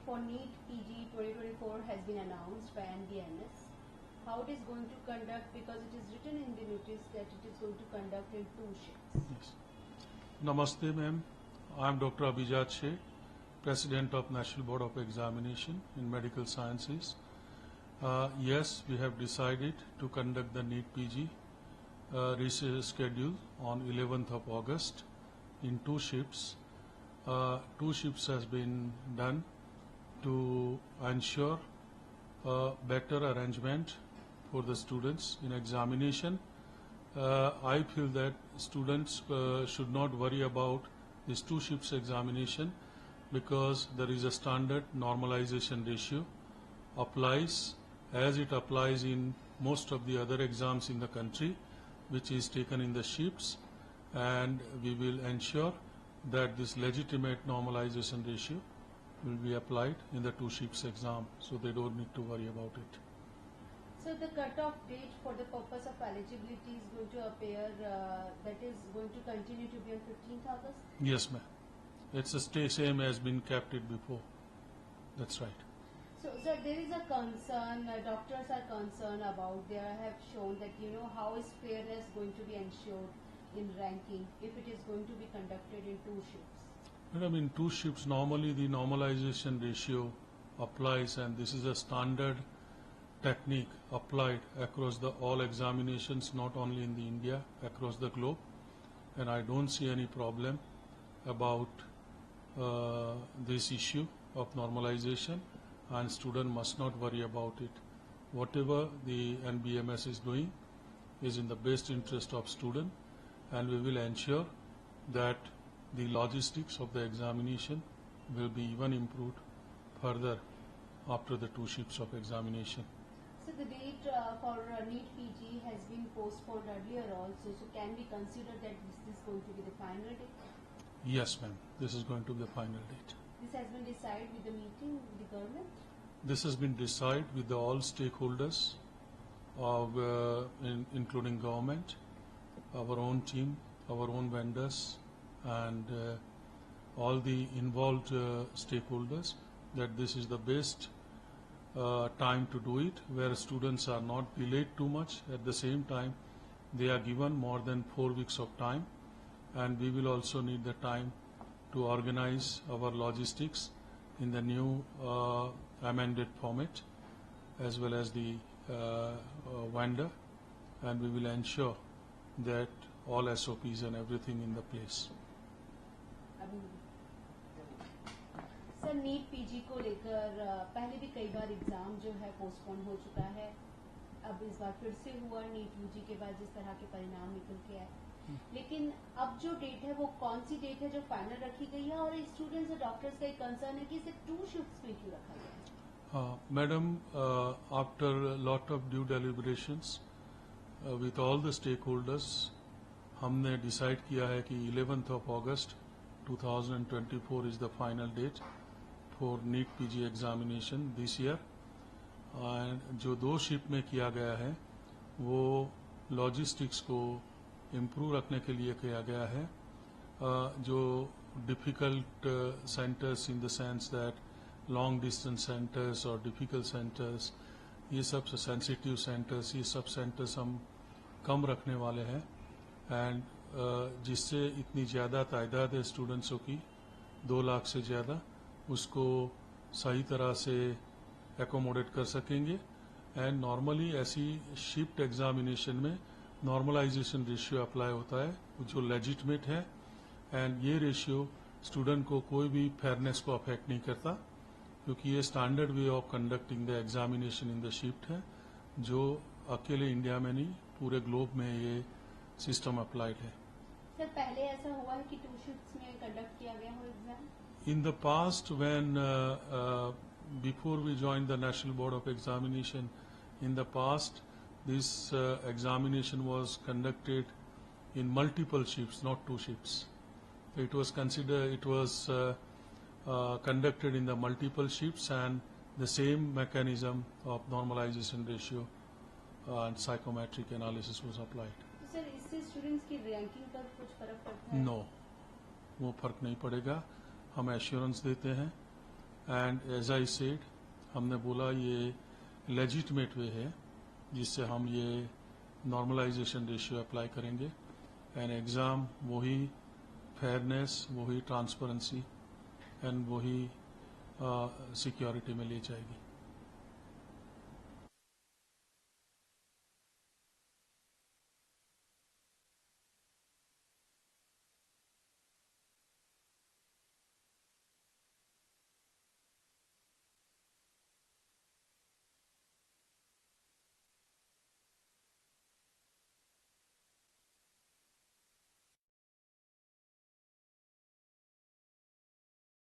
for NEET PG 2024 has been announced by NBMS. How it is going to conduct, because it is written in the notice that it is going to conduct in 2 shifts. Yes. Namaste, ma'am. I am Dr. Abhijat Sheh, President of National Board of Examination in Medical Sciences. Yes, we have decided to conduct the NEET PG schedule on 11th of August in 2 shifts. 2 shifts has been done to ensure better arrangement for the students in examination. I feel that students should not worry about this 2 shifts examination, because there is a standard normalization ratio applies as it applies in most of the other exams in the country, which is taken in the shifts, and we will ensure that this legitimate normalization ratio will be applied in the 2 shifts exam, so they don't need to worry about it. So the cutoff date for the purpose of eligibility is going to appear, that is going to continue to be on 15th August? Yes, ma'am. It's the same as been kept it before. That's right. So, sir, there is a concern, doctors are concerned about, they have shown that, how is fairness going to be ensured in ranking if it is going to be conducted in 2 shifts? Madam, in 2 shifts, normally the normalization ratio applies, and this is a standard technique applied across all examinations, not only in the India, across the globe, and I don't see any problem about this issue of normalization, and student must not worry about it. Whatever the NBMS is doing is in the best interest of student, and we will ensure that the logistics of the examination will be even improved further after the 2 shifts of examination. So the date for NEET PG has been postponed earlier also, so can we consider that this is going to be the final date? Yes, ma'am. This is going to be the final date. This has been decided with the meeting with the government? This has been decided with all stakeholders, including government, our own team, our own vendors, and all the involved stakeholders, that this is the best time to do it, where students are not delayed too much. At the same time, they are given more than 4 weeks of time, and we will also need the time to organize our logistics in the new amended format, as well as the vendor, and we will ensure that all SOPs and everything in the place. Sir, NEET PG को लेकर पहले भी कई बार exam जो है postpone हो चुका है, अब इस बार फिर से हुआ नीट यूजी के बाद जिस तरह के परिणाम निकल के आए, लेकिन अब जो डेट है वो कौन सी डेट है जो फाइनल रखी गई है, और स्टूडेंट्स और डॉक्टर्स का एक कंसर्न है कि इसे 2 शिफ्ट्स में क्यों रखा गया है? Madam, after a lot of due deliberations with all the stakeholders, हमने डिसाइड किया है कि 11th of August 2024 is the final date for NEET PG examination this year. And जो 2 शिफ्ट में किया गया है वो लॉजिस्टिक्स को इम्प्रूव रखने के लिए किया गया है. जो difficult centres in the sense that long distance centres और डिफ़िकल्ट सेंटर्स, ये सब सेंसिटिव सेंटर्स, ये सब सेंटर्स हम कम रखने वाले हैं, एंड जिससे इतनी ज़्यादा तादाद है स्टूडेंट्सों की, 2 लाख से ज़्यादा, उसको सही तरह से एकोमोडेट कर सकेंगे. एंड नॉर्मली ऐसी शिफ्ट एग्जामिनेशन में नॉर्मलाइजेशन रेशियो अप्लाई होता है जो लेजिटमेट है, एंड ये रेशियो स्टूडेंट को कोई भी फेयरनेस को अफेक्ट नहीं करता, क्योंकि ये standard way of conducting the examination in the shift है, जो अकेले इंडिया में नहीं पूरे ग्लोब में ये सिस्टम अप्लाइड है. सर, पहले ऐसा हुआ है कि 2 शिफ्ट्स में कंडक्ट किया गया हो exam? In the past, when before we joined the National Board of Examination, in the past this examination was conducted in multiple shifts, not 2 shifts. It was conducted in the multiple shifts, and the same mechanism of normalization ratio and psychometric analysis was applied. Sir, इससे students की ranking पर कुछ फर्क पड़ता है? No, वो फर्क नहीं पड़ेगा. हम एश्योरेंस देते हैं एंड एज आई सेड, हमने बोला ये लेजिटिमेट वे है जिससे हम ये नॉर्मलाइजेशन रेशियो अप्लाई करेंगे एंड एग्ज़ाम वही फेयरनेस, वही ट्रांसपेरेंसी एंड वही सिक्योरिटी में ले जाएगी।